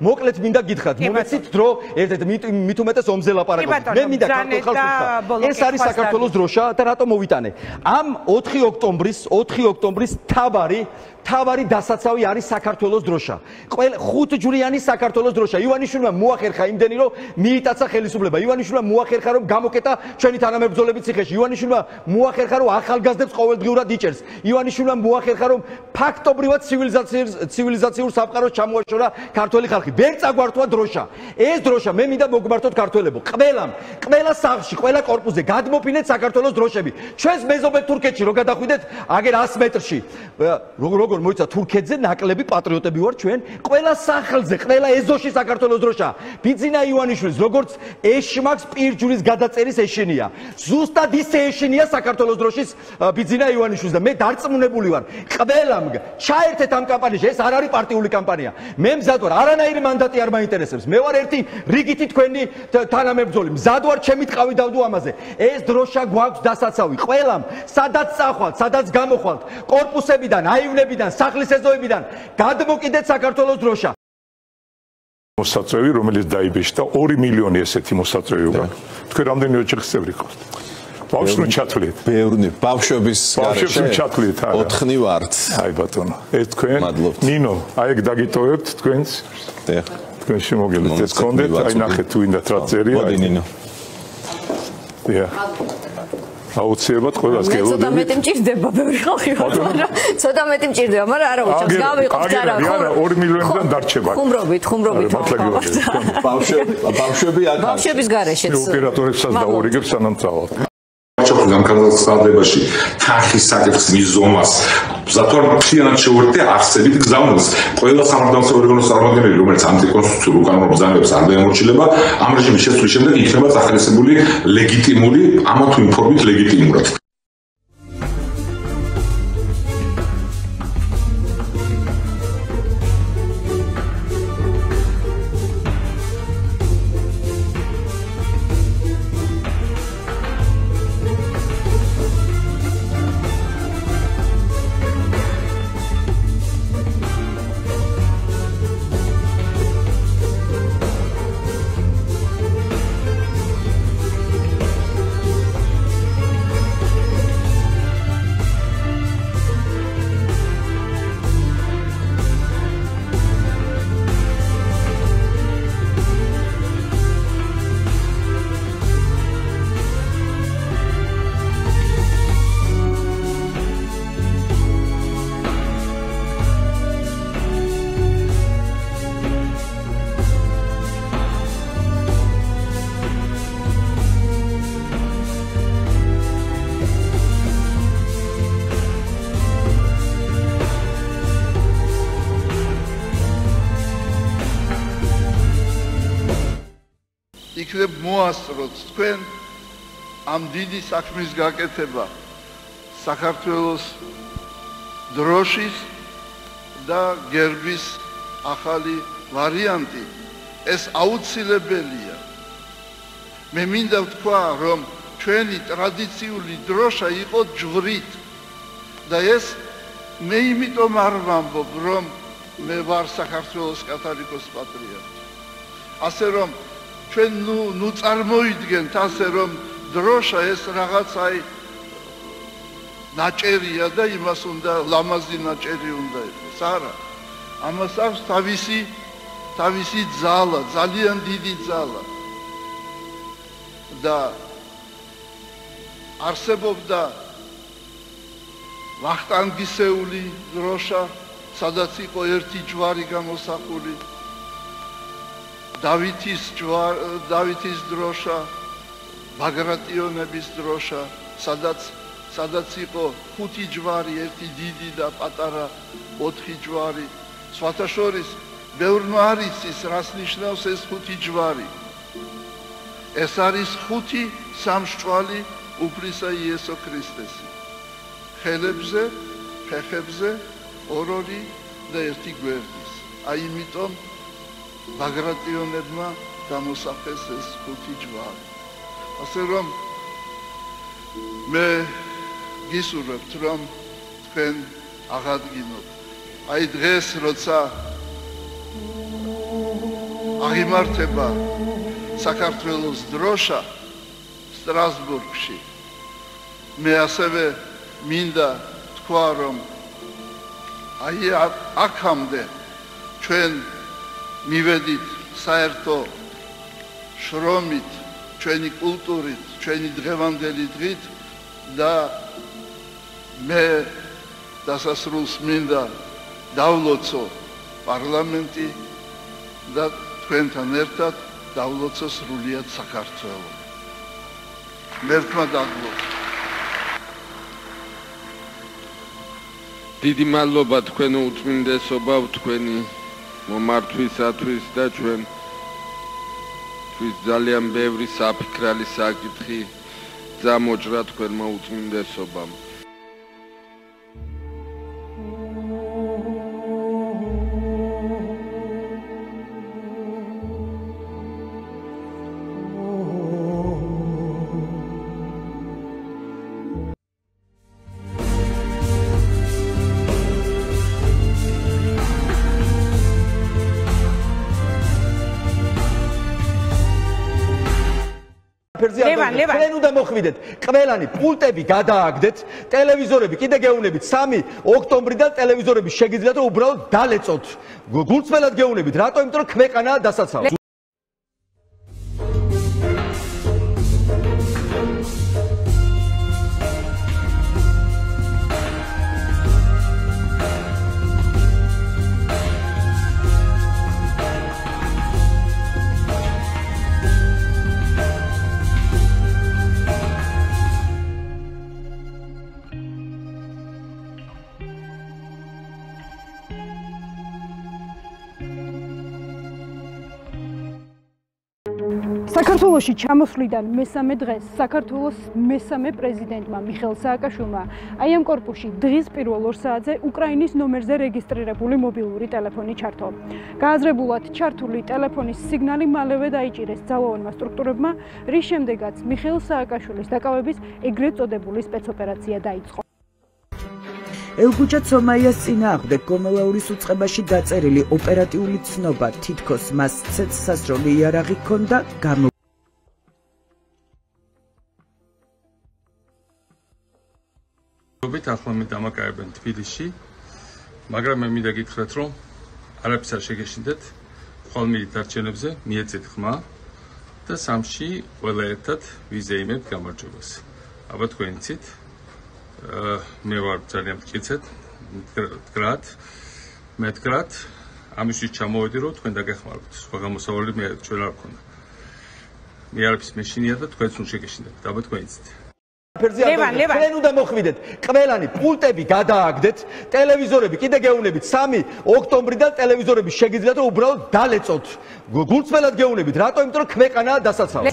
მოკლედ მინდა გითხრათ, მომეცით დრო ერთ-ერთ მით უმეტეს ომზე ლაპარაკობთ. მე მინდა ქართულ ხალხს ვთქვა. ეს არის საქართველოს დროშა და რატომ მოვიტანე? ამ 4 ოქტომბრის თავარი დასაცავი არის საქართველოს დროშა. 5 ჯვრიანი საქართველოს დროშა. ივანიშვილმა მოახერხა იმდენი რომ მიიტაცა ხელისუფლება. ივანიშვილმა მოახერხა რომ გამოკეტა ჩვენი თანამებრძოლები ციხეში. ივანიშვილმა მოახერხა რომ ახალგაზრდებს ყოველდღიურად იჭერს. ივანიშვილმა მოახერხა რომ ფაქტობრივად ცივილიზაციურ სამყაროს ჩამოაშორა ქართველი ხალხი. ვერ წაგვართვა დროშა. ეს დროშა მე მინდა მოგმართოთ ქართველებო. ყველა სახლში, ყველა კორპუსზე გადმოფინეთ საქართველოს დროშები. ჩვენს მეზობელ თურქეთში რო გადახვიდეთ, აგერ 100 მეტრში. როგორ მოიცა თურქეთზე ნაკლები პატრიოტები ვარ ჩვენ. ყველა სახლზე, ყველა ეზოში საქართველოს დროშა. ბიძინა ივანიშვილის როგორც ეშმაკს პირჯურის გადაწერის ეშინია. ზუსტად ისე ეშინია საქართველოს დროშის ბიძინა ივანიშვილის და მე დარწმუნებული ვარ. ყველამ ჩაერთეთ ამ კამპანიაში. ეს არ არის პარტიული კამპანია. მე მზად ვარ, არანაირი მანდატი არ მაინტერესებს. მე ვარ ერთი რიგითი თქვენი თანამებრძოლი. მზად ვარ ჩემი ტყავი დავდო ამაზე. ეს დროშა გვაქვს დასაცავი. ყველამ სადაც წახვალთ, სადაც გამოხვალთ, კორპუსებიდან, აივნებიდან, სახლის ეზოებიდან გადმოკიდეთ საქართველოს დროშა. მოსაწვევი, რომელიც დაიბეჭდა 2 მილიონი ესეთი მოსაწვევი უკან. თქვენ რამდენი ოჯახის წევრი ხართ? ბავშვი ჩათვლით. ბევრი ბავშვების ბავშვი ჩათვლით. 4 ვართ. აი ბატონო, ეს თქვენ ნინო, აი ეგ დაგიტოვებთ თქვენს. თქვენ შემოგელით ეს კონდეთ, აი ნახეთ თუ ინდათ რა წერია. მოდი ნინო. დიახ. აუცილებლად ყველას გელოდებით. ცოტა მეტი მჭირდება ბევრი ხალხი, მაგრამ ცოტა მეტი მჭირდება, მაგრამ არა უჩვენს გავიყოთ და რა. არა, 2 მილიონიდან დარჩება. ხუმრობით. ბავშვები აქ. ბავშვების გარეშეც. ოპერატორებსაც დაურიგებს სანამ წავალთ. ჩოხლიდან განსაკუთრებაში თანხის საკითხის მიზომას ზათوار მთლიანად შეუერთდა არსებით გზავნილს ყველა სამართლებრივ ორგანოს წარმომადგენელი რომელიც ანტიკონსტიტუციურ უკანონო ბრძანებებს არ დაემორჩილება ამ რეჟიმის შესრულის შემდეგ იქნება წახალისებული ლეგიტიმური ამა თუ იმ ფორმით ლეგიტიმურად იქნებ მოასწროთ თქვენ ამ დიდი საქმის გაკეთება საქართველოს დროშის და გერბის ახალი ვარიანტი ეს აუცილებელია მე მინდა ვთქვა რომ ჩვენი ტრადიციული დროშა იყო ჯვრით და ეს მე იმიტომ არ ვამბობ რომ მე ვარ საქართველოს კათოლიკოს პატრიარქი ასე რომ ჩვენ ნუ წარმოიდგენთ ასე რომ დროშა ეს რაღაც აი ნაჭერია და იმას უნდა ლამაზი ნაჭერი უნდა იყოს არა ამას აქვს თავისი ძალა ძალიან დიდი ძალა და არსებობდა ვახტანგისეული დროშა სადაც იყო ერთი ჯვარი გამოსახული დავითის დროშა, ბაგრატიონების დროშა, სადაც იყო 5 ჯვარი, ერთი დიდი და პატარა 4 ჯვარი. სხვათა შორის, ბევრმა არ იცის, რას ნიშნავს ეს 5 ჯვარი. ეს არის 5 სამსჭვალი უფლისა იესო ქრისტესი. ხელებზე, ფეხებზე, 2 და 1 გვერდის. აი იმიტომ ბაგრატიონებმა გამოსახეს ეს 5 ჯვარი. ასე რომ მე გისურვებთ რომ თქვენ აღადგინოთ. აი დღეს როცა აღიმართება საქართველოს დროშა სტრასბურგში. მე ასევე მინდა თქვა, რომ აი აქამდე ჩვენ მივედით საერთო შრომით, ჩვენი კულტურით, ჩვენი დღევანდელი დღით და მე დასასრულს მინდა დავლოცო პარლამენტი და თქვენთან ერთად დავლოცო სრულიად საქართველო. მერთმა დაგლოცო. დიდი მადლობა თქვენო უწმინდესობა, თქვენი მომართვისათვის და ჩვენთვის ძალიან ბევრი საფიქრალი საკითხი გამოჭრა თქვენმა უწმინდესობამ. ჩვენ უნდა მოხვიდეთ, ყველანი პულტები გადააგდეთ, ტელევიზორები კიდე გეუნებით 3 ოქტომბრიდან ტელევიზორები შეგიძლიათ და უბრალოდ დალეწოთ. გულწრფელად გეუნებით, რატო? იმიტომ რომ ქვეყანაა დასაცავი. საქართველოში ჩამოსვლიდან მესამე დღეს საქართველოს მესამე პრეზიდენტმა მიხეილ სააკაშვილმა აი ამ კორპუსში დღის პირველ 2 საათზე უკრაინის ნომერზე რეგისტრირებული მობილური ტელეფონი ჩართო. გააზრებულად ჩართული ტელეფონის სიგნალი მალევე დაიჭირეს ძალოვანმა სტრუქტურებმა, რის შემდეგაც მიხეილ სააკაშვილის დაკავების ეგრეთ წოდებული სპეცოპერაცია დაიწყო. ელგუჯა ცომაიას წინააღმდეგ გომელაურის უწყებაში დაწერილი ოპერატიული ცნობა თითქოს მას ცეცხლსასროლი იარაღი ჰქონდა ახლა მე დამაკავებენ თბილისში, მაგრამ მე მინდა გითხრათ, რომ არაფერს არ შეგეშინდეთ, ხვალმივით დარჩენებზე მიეწეთ ხმა და სამში ყველა ერთად ვიზეიმებთ გამარჯვებას. აბა თქვენ იცით, მე ვარ ძალიან მტკიცედ, მდგრად, ამისთვის ჩამოვედი, რომ თქვენ დაგეხმაროთ. სხვა გამოსავალი ჩვენ არ გქონდა. მე არაფერს მეშინია და თქვენც უნდა შეგეშინდეთ. აბა თქვენ იცით. ჩვენ უნდა მოხვიდეთ, ყველანი პულტები გადააგდეთ, ტელევიზორები კიდე გეუნებით 3 ოქტომბრიდან ტელევიზორები შეგიძლიათ და უბრალოდ დალეწოთ. გულწრფელად გეუნებით, რატო? იმიტომ რომ ქვეყანაა დასაცავი.